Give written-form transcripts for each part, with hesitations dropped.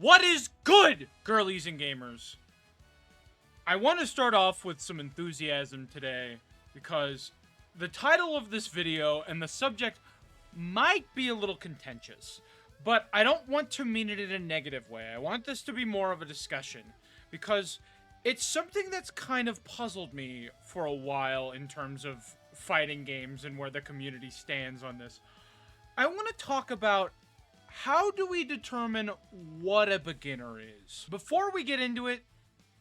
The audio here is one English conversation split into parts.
What is good, girlies and gamers? I want to start off with some enthusiasm today because the title of this video and the subject might be a little contentious, but I don't want to mean it in a negative way. I want this to be more of a discussion because it's something that's kind of puzzled me for a while in terms of fighting games and where the community stands on this. I want to talk about how do we determine what a beginner is? Before we get into it,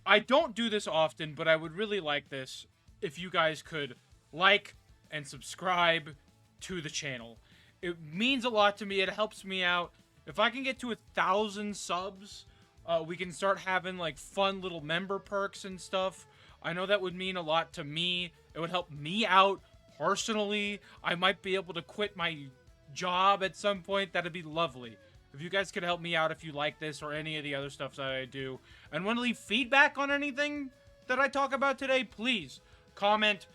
I don't do this often, but I would really like this if you guys could like and subscribe to the channel. It means a lot to me. It helps me out. If I can get to 1,000 subs, we can start having like fun little member perks and stuff. I know that would mean a lot to me. It would help me out personally. I might be able to quit my job at some point. That'd be lovely. If you guys could help me out if you like this or any of the other stuff that I do and want to leave feedback on anything that I talk about today, please comment,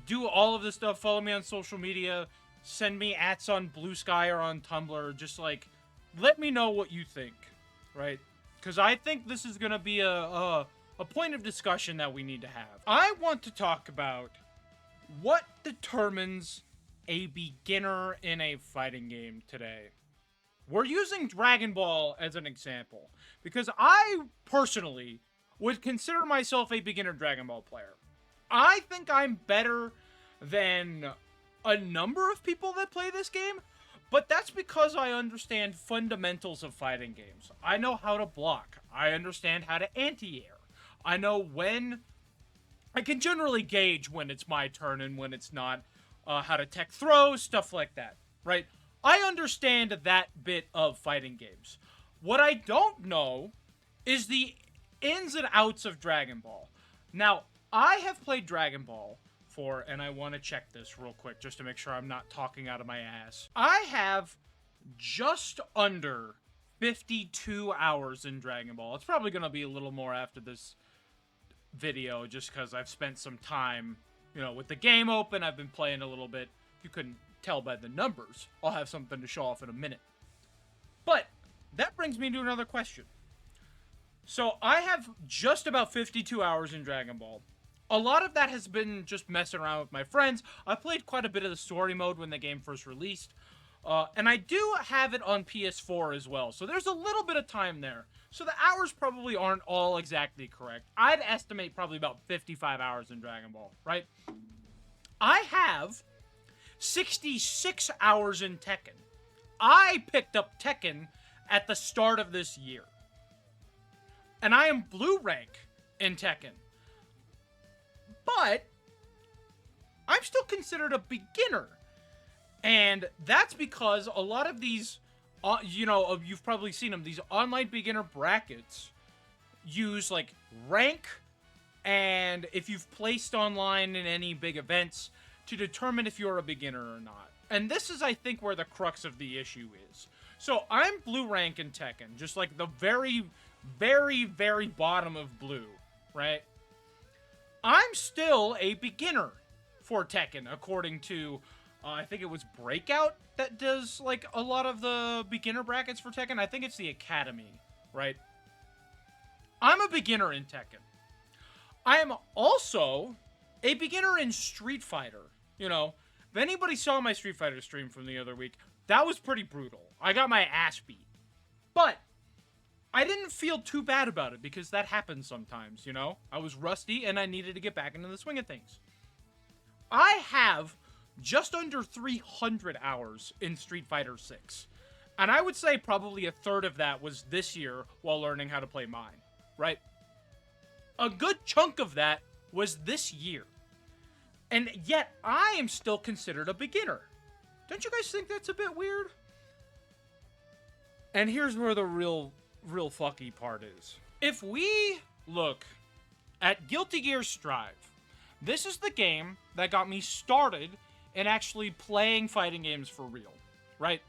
do all of this stuff, follow me on social media, send me ats on Blue Sky or on Tumblr, just like let me know what you think, right? Because I think this is gonna be a point of discussion that we need to have. I want to talk about what determines a beginner in a fighting game today. We're using Dragon Ball as an example, because I, personally, would consider myself a beginner Dragon Ball player. I think I'm better than a number of people that play this game, but that's because I understand fundamentals of fighting games. I know how to block. I understand how to anti-air. I know when... I can generally gauge when it's my turn and when it's not. How to tech throw, stuff like that, right? I understand that bit of fighting games. What I don't know is the ins and outs of Dragon Ball. Now, I have played Dragon Ball for, and I want to check this real quick just to make sure I'm not talking out of my ass. I have just under 52 hours in Dragon Ball. It's probably going to be a little more after this video just because I've spent some time, you know, with the game open. I've been playing a little bit. You couldn't tell by the numbers. I'll have something to show off in a minute. But that brings me to another question. So I have just about 52 hours in Dragon Ball. A lot of that has been just messing around with my friends. I played quite a bit of the story mode when the game first released. And I do have it on PS4 as well. So there's a little bit of time there. So the hours probably aren't all exactly correct. I'd estimate probably about 55 hours in Dragon Ball, right? I have 66 hours in Tekken. I picked up Tekken at the start of this year. And I am blue rank in Tekken. But I'm still considered a beginner. And that's because a lot of these, you know, you've probably seen them, these online beginner brackets use like rank and if you've placed online in any big events to determine if you're a beginner or not. And this is, I think, where the crux of the issue is. So I'm blue rank in Tekken, just like the very, very, very bottom of blue, right? I'm still a beginner for Tekken, according to, I think it was Breakout that does, like, a lot of the beginner brackets for Tekken. I think it's the Academy, right? I'm a beginner in Tekken. I am also a beginner in Street Fighter. You know, if anybody saw my Street Fighter stream from the other week, that was pretty brutal. I got my ass beat. But I didn't feel too bad about it because that happens sometimes, you know? I was rusty and I needed to get back into the swing of things. I have just under 300 hours in Street Fighter 6. And I would say probably a third of that was this year while learning how to play mine, right? A good chunk of that was this year. And yet, I am still considered a beginner. Don't you guys think that's a bit weird? And here's where the real fucky part is. If we look at Guilty Gear Strive, this is the game that got me started in actually playing fighting games for real, right?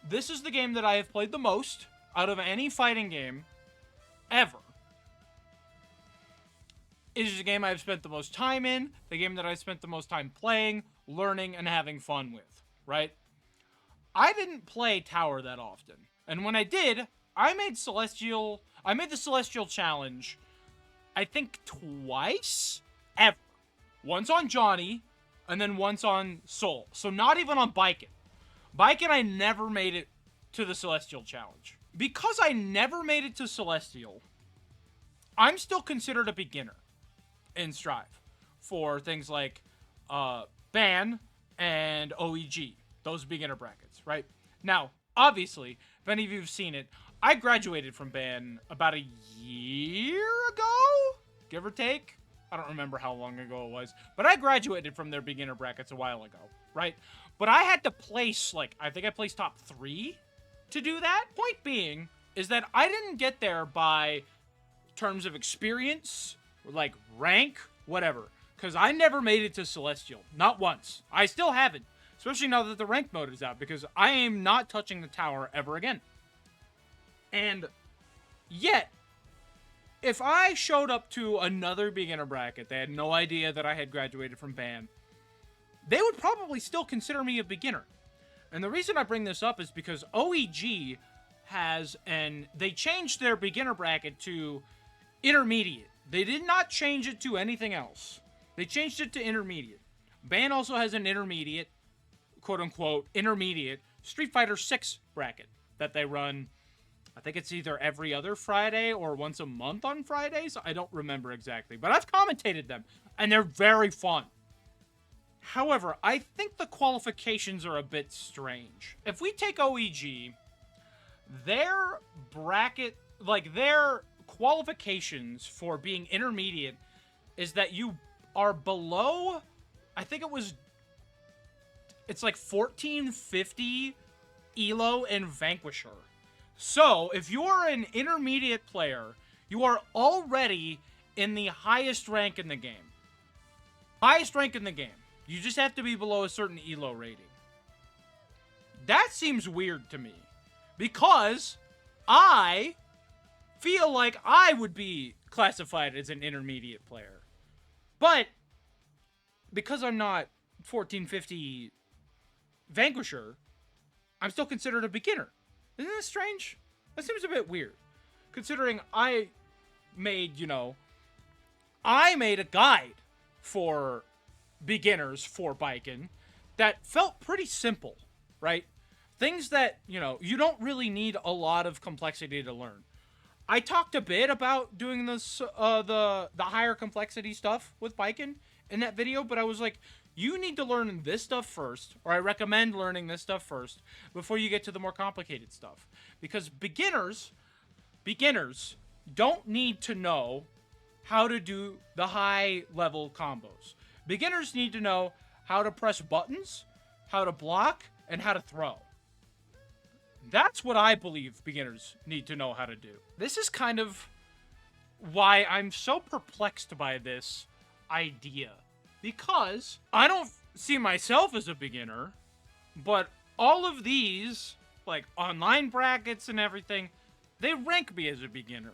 This is the game that I have played the most out of any fighting game ever. It is a game I've spent the most time in, the game that I spent the most time playing, learning, and having fun with, right? I didn't play Tower that often, and when I did, I made the Celestial Challenge, I think twice, ever. Once on Johnny, and then once on Soul. So not even on Biken. Biken, I never made it to the Celestial Challenge. Because I never made it to Celestial, I'm still considered a beginner in Strive for things like Ban and OEG. Those beginner brackets, right? Now, obviously, if any of you have seen it, I graduated from Ban about a year ago, give or take. I don't remember how long ago it was, but I graduated from their beginner brackets a while ago, right? But I had to place, like, I think I placed top 3 to do that. Point being is that I didn't get there by terms of experience, like rank, whatever, because I never made it to Celestial, not once. I still haven't, especially now that the rank mode is out, because I am not touching the tower ever again. And yet, if I showed up to another beginner bracket, they had no idea that I had graduated from Ban, they would probably still consider me a beginner. And the reason I bring this up is because OEG they changed their beginner bracket to intermediate. They did not change it to anything else. They changed it to intermediate. Ban also has an intermediate, quote-unquote, intermediate Street Fighter 6 bracket that they run. I think it's either every other Friday or once a month on Fridays. I don't remember exactly, but I've commentated them, and they're very fun. However, I think the qualifications are a bit strange. If we take OEG, their bracket, like their qualifications for being intermediate is that you are below, I think it's like 1450 Elo and Vanquisher. So, if you're an intermediate player, you are already in the highest rank in the game. Highest rank in the game. You just have to be below a certain Elo rating. That seems weird to me, because I feel like I would be classified as an intermediate player. But, because I'm not 1450 Vanquisher, I'm still considered a beginner. Isn't that strange? That seems a bit weird. Considering I made a guide for beginners for Biken that felt pretty simple, right? Things that, you don't really need a lot of complexity to learn. I talked a bit about doing this, the higher complexity stuff with Biken in that video, but I was like, you need to learn this stuff first, or I recommend learning this stuff first, before you get to the more complicated stuff. Because beginners don't need to know how to do the high-level combos. Beginners need to know how to press buttons, how to block, and how to throw. That's what I believe beginners need to know how to do. This is kind of why I'm so perplexed by this idea. Because I don't see myself as a beginner, but all of these, like online brackets and everything, they rank me as a beginner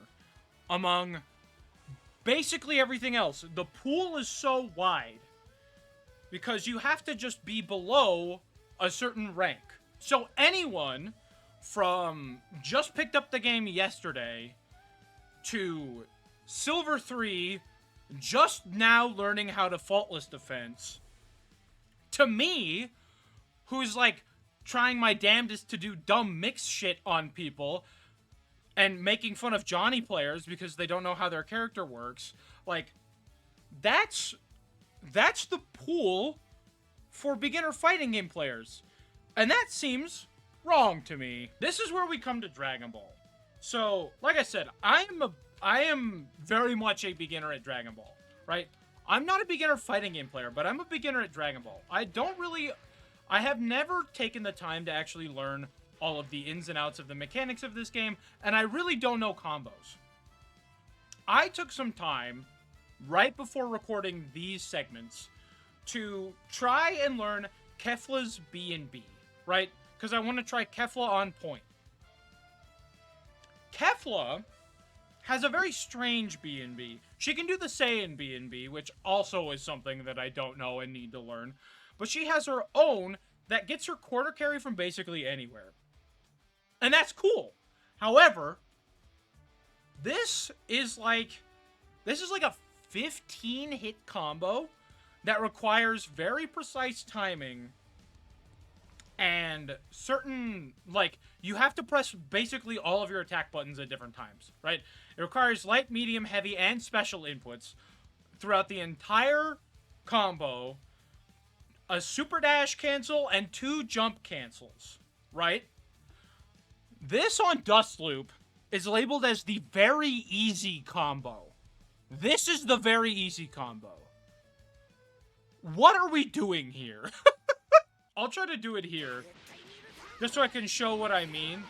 among basically everything else. The pool is so wide because you have to just be below a certain rank. So anyone from just picked up the game yesterday to Silver 3, just now learning how to faultless defense, to me, who's like trying my damnedest to do dumb mix shit on people and making fun of Johnny players because they don't know how their character works, like, that's the pool for beginner fighting game players. And that seems wrong to me. This is where we come to Dragon Ball. So, like I said, I am very much a beginner at Dragon Ball, right? I'm not a beginner fighting game player, but I'm a beginner at Dragon Ball. I have never taken the time to actually learn all of the ins and outs of the mechanics of this game, and I really don't know combos. I took some time, right before recording these segments, to try and learn Kefla's B&B, right? Because I want to try Kefla on point. Kefla has a very strange B&B. She can do the Saiyan B&B, which also is something that I don't know and need to learn. But she has her own that gets her quarter carry from basically anywhere. And that's cool. However, this is like a 15-hit combo that requires very precise timing and certain, like, you have to press basically all of your attack buttons at different times, right? It requires light, medium, heavy, and special inputs throughout the entire combo, a super dash cancel, and 2 jump cancels, right? This on Dust Loop is labeled as the very easy combo. This is the very easy combo. What are we doing here? I'll try to do it here, just so I can show what I mean.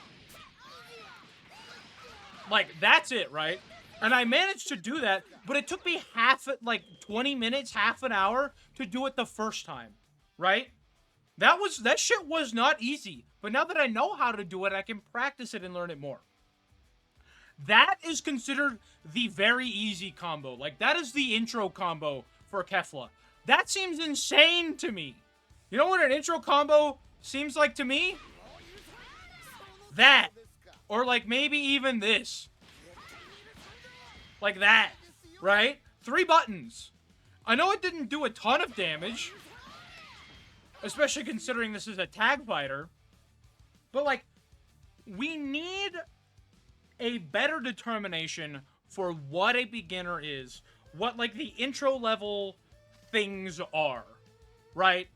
Like, that's it, right? And I managed to do that, but it took me 20 minutes, half an hour to do it the first time, right? That shit was not easy. But now that I know how to do it, I can practice it and learn it more. That is considered the very easy combo. Like, that is the intro combo for Kefla. That seems insane to me. You know what an intro combo seems like to me? That. Or, like, maybe even this. Like that. Right? 3 buttons. I know it didn't do a ton of damage. Especially considering this is a tag fighter. But, like, we need a better determination for what a beginner is. What, like, the intro level things are. Right?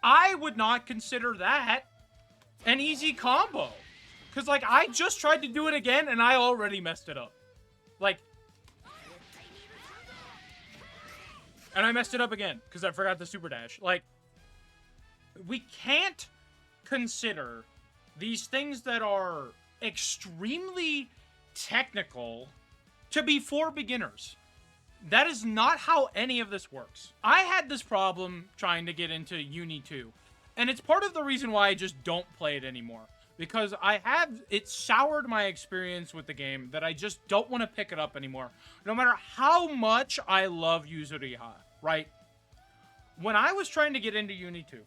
I would not consider that an easy combo. Because, like, I just tried to do it again, and I already messed it up. Like... And I messed it up again, because I forgot the super dash. Like, we can't consider these things that are extremely technical to be for beginners. That is not how any of this works. I had this problem trying to get into Uni 2, and it's part of the reason why I just don't play it anymore. Because it soured my experience with the game that I just don't want to pick it up anymore. No matter how much I love Yuzuriha, right? When I was trying to get into Uni 2,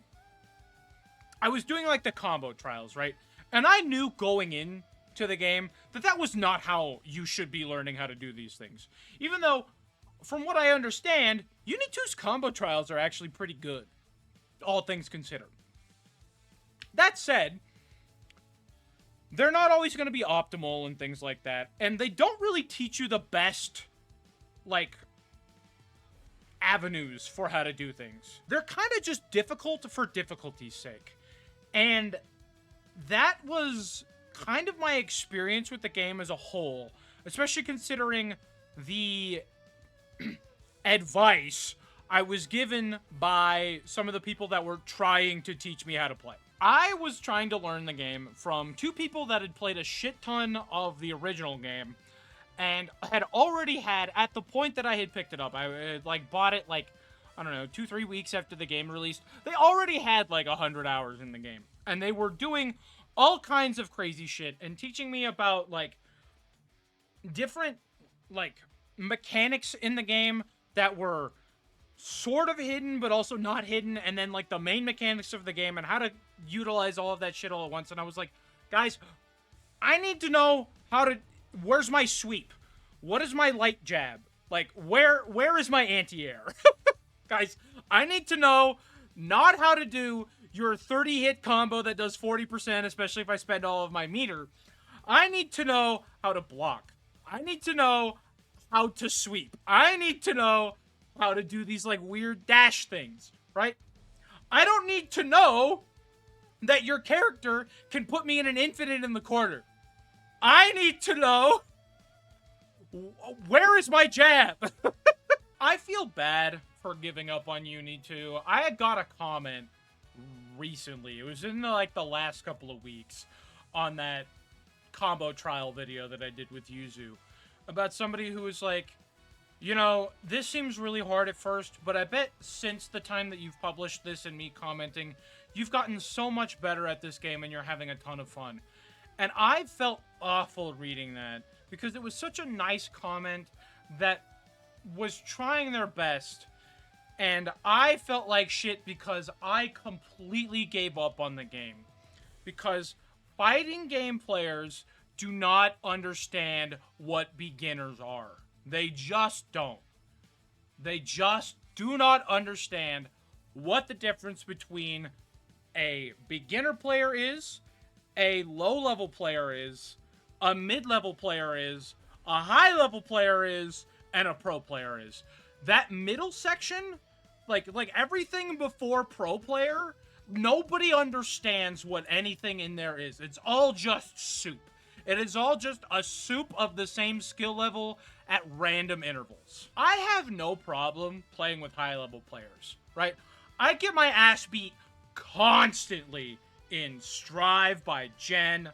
I was doing, like, the combo trials, right? And I knew going into the game that that was not how you should be learning how to do these things. Even though, from what I understand, Uni 2's combo trials are actually pretty good, all things considered. That said, they're not always going to be optimal and things like that. And they don't really teach you the best, like, avenues for how to do things. They're kind of just difficult for difficulty's sake. And that was kind of my experience with the game as a whole. Especially considering the advice I was given by some of the people that were trying to teach me how to play. I was trying to learn the game from 2 people that had played a shit ton of the original game and had already had, at the point that I had picked it up, I had, like, bought it, like, I don't know, 2-3 weeks after the game released. They already had, like, 100 hours in the game. And they were doing all kinds of crazy shit and teaching me about, like, different, like, mechanics in the game that were sort of hidden, but also not hidden, and then, like, the main mechanics of the game and how to utilize all of that shit all at once. And I was like, guys, I need to know how to... Where's my sweep? What is my light jab? Like, where is my anti-air? Guys, I need to know not how to do your 30-hit combo that does 40%, especially if I spend all of my meter. I need to know how to block. I need to know how to sweep. I need to know how to do these, like, weird dash things, right? I don't need to know that your character can put me in an infinite in the corner. I need to know where is my jab? I feel bad for giving up on Uni 2. I had got a comment recently. It was in the last couple of weeks on that combo trial video that I did with Yuzu about somebody who was like, you know, this seems really hard at first, but I bet since the time that you've published this and me commenting, you've gotten so much better at this game and you're having a ton of fun. And I felt awful reading that because it was such a nice comment that was trying their best. And I felt like shit because I completely gave up on the game. Because fighting game players do not understand what beginners are. They just don't. They just do not understand what the difference between a beginner player is, a low-level player is, a mid-level player is, a high-level player is, and a pro player is. That middle section, like everything before pro player, nobody understands what anything in there is. It's all just soup. It is all just a soup of the same skill level at random intervals. I have no problem playing with high-level players, right? I get my ass beat constantly in Strive by Jen,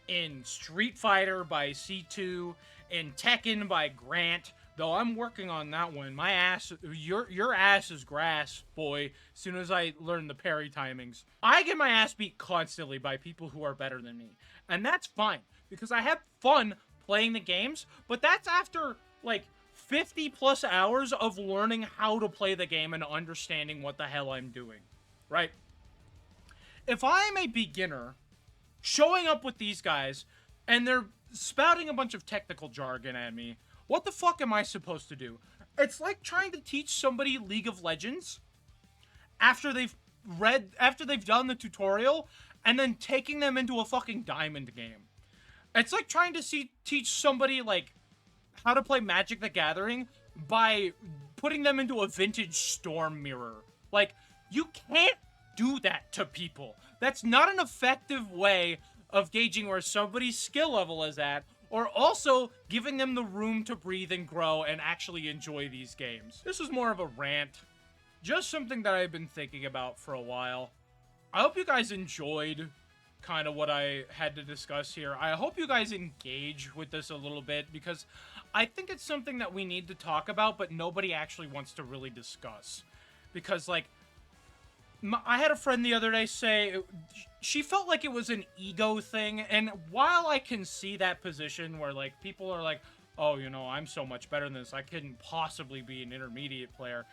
in Street Fighter by C2, in Tekken by Grant, though I'm working on that one. My ass, your ass is grass, boy, as soon as I learn the parry timings. I get my ass beat constantly by people who are better than me, and that's fine, because I have fun playing the games, but that's after, like, 50 plus hours of learning how to play the game and understanding what the hell I'm doing, right? If I'm a beginner showing up with these guys and they're spouting a bunch of technical jargon at me, what the fuck am I supposed to do? It's like trying to teach somebody League of Legends after they've done the tutorial and then taking them into a fucking diamond game. It's like trying to teach somebody, like, how to play Magic the Gathering by putting them into a vintage Storm mirror. Like, you can't do that to people. That's not an effective way of gauging where somebody's skill level is at, or also giving them the room to breathe and grow and actually enjoy these games. This is more of a rant. Just something that I've been thinking about for a while. I hope you guys enjoyed kind of what I had to discuss here. I hope you guys engage with this a little bit, because I think it's something that we need to talk about, but nobody actually wants to really discuss. Because, like, I had a friend the other day say she felt like it was an ego thing, and while I can see that position where, like, people are like, oh, you know, I'm so much better than this, I couldn't possibly be an intermediate player,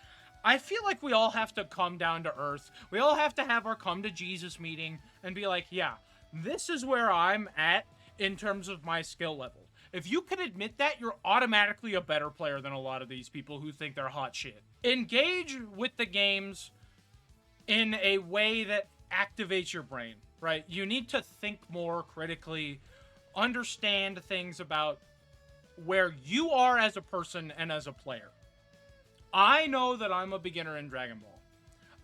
I feel like we all have to come down to earth. We all have to have our come to Jesus meeting and be like, yeah, this is where I'm at in terms of my skill level. If you can admit that, you're automatically a better player than a lot of these people who think they're hot shit. Engage with the games in a way that activates your brain, right? You need to think more critically, understand things about where you are as a person and as a player. I know that I'm a beginner in Dragon Ball.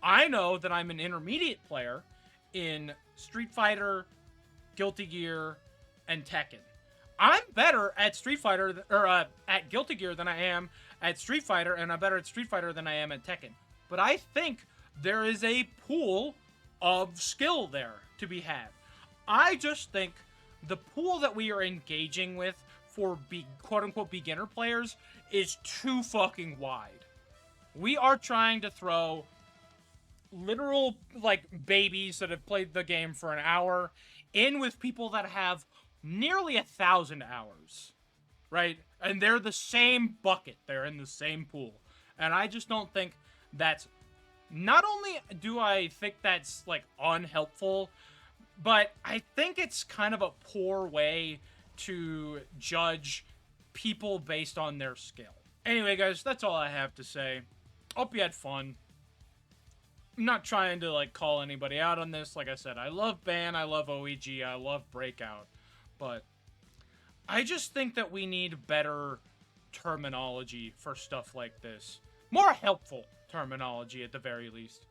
I know that I'm an intermediate player in Street Fighter, Guilty Gear, and Tekken. I'm better at Street Fighter, or at Guilty Gear than I am at Street Fighter, and I'm better at Street Fighter than I am at Tekken. But I think there is a pool of skill there to be had. I just think the pool that we are engaging with for quote-unquote beginner players is too fucking wide. We are trying to throw literal, like, babies that have played the game for an hour in with people that have nearly 1,000 hours, right? And they're the same bucket. They're in the same pool. And I just don't think that's... Not only do I think that's, like, unhelpful, but I think it's kind of a poor way to judge people based on their skill. Anyway, guys, that's all I have to say. Hope you had fun. I'm not trying to, like, call anybody out on this. Like I said, I love Ban, I love OEG, I love Breakout. But I just think that we need better terminology for stuff like this. More helpful terminology, at the very least.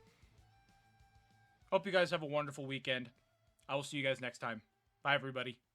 Hope you guys have a wonderful weekend. I will see you guys next time. Bye, everybody.